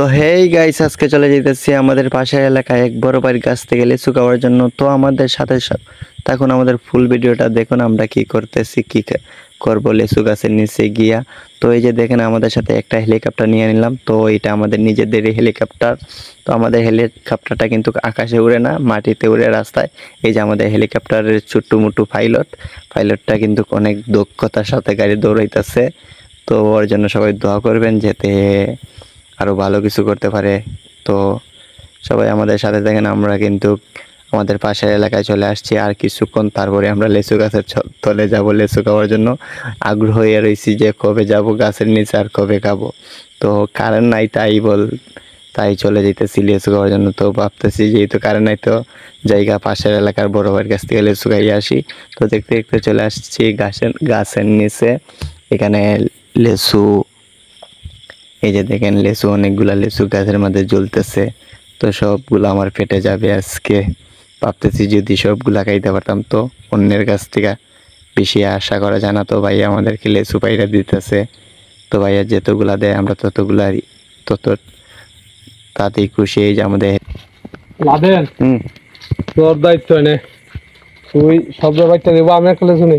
তো hey guys, আজকে চলে যেতেছি আমাদের পাশের এলাকায় এক বড় বাড়ির গাছ থেকে লিচু খাওয়ার জন্য। তো আমাদের সাথে তখন আমাদের ফুল ভিডিওটা দেখুন আমরা কি করতেছি, করবো লিচু গাছের নিচে গিয়া। তো এই যে দেখেন আমাদের সাথে একটা হেলিকপ্টার নিয়ে নিলাম। তো এটা আমাদের নিজেদেরই হেলিকপ্টার। তো আমাদের হেলিকপ্টারটা কিন্তু আকাশে উড়ে না, মাটিতে উড়ে রাস্তায়। এই যে আমাদের হেলিকপ্টারের ছোট্ট মোটু পাইলটটা কিন্তু অনেক দক্ষতার সাথে গাড়ি দৌড়াইতেছে। তো ওর জন্য সবাই দোয়া করবেন যাতে আরো ভালো কিছু করতে পারে। তো সবাই আমাদের সাথে থাকেন, আমরা কিন্তু আমাদের পাশের এলাকায় চলে আসছি আর কিছুক্ষণ, তারপরে আমরা লিচু গাছের তলে যাব লিচু খাওয়ার জন্য। আগ্রহ হয়ে রয়েছি যে কবে যাব গাছের নিচে আর কবে খাবো। তো কারেন্ট নাই, তাই চলে যেতেছি লিচু খাওয়ার জন্য। তো ভাবতেছি যেহেতু কারেন্ট নাই, তো জায়গা পাশের এলাকার বড় ভাইয়ের কাছ থেকে লিচু খাইয়ে আসি। তো দেখতে দেখতে চলে আসছি গাছের নিচে। এখানে লিচু, এই যে দেখেন লিচু, অনেকগুলা লিচু গাছের মধ্যে ঝুলতেছে। তো সবগুলো আমার পেটে যাবে আজকে। ভাবতেছি যদি সবগুলা খাইতে পারতাম। তো অন্যের কাছ থেকে বেশি আশা করা যায় না। তো ভাইয়া আমাদেরকে লিচু পাইরা দিতেছে। তো ভাইয়া যতগুলা দেয় আমরা তত তাতেই খুশি। এই যে আমাদের লাদেন তোর দায়িত্ব নে, তুই সব ব্যাপারটা দেবো, আমি একটা শুনি।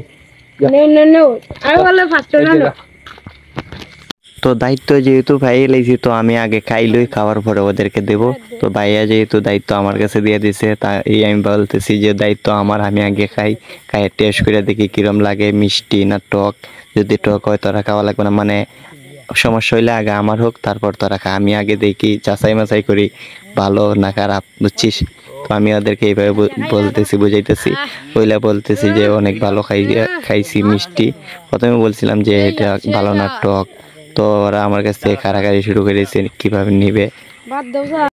তো দায়িত্ব যেহেতু ভাইয়া লাইছি, তো আমি আগে খাইলই, খাওয়ার পরে ওদেরকে দেব। তো ভাইয়া যেহেতু দায়িত্ব আমার কাছে দিয়ে দিছে, তাই আমি বলতেছি যে দায়িত্ব আমার, আমি আগে খাই টেস্ট করে দেখি কিরম লাগে, মিষ্টি না টক। যদি টক হয় তোরা খাওয়া লাগবে না, মানে সমস্যা হইলে আগে আমার হোক, তারপর তোরা খা। আমি আগে দেখি, যাচাই মাচাই করি ভালো না খারাপ, বুঝছিস? তো আমি ওদেরকে এইভাবে বুঝাইতেছি। পয়লা বলতেছি যে অনেক ভালো খাইছি মিষ্টি। প্রথমে বলছিলাম যে এটা ভালো না টক। তো ওরা আমার কাছ থেকে কাড়াকাড়ি শুরু করেছে কিভাবে নিবে।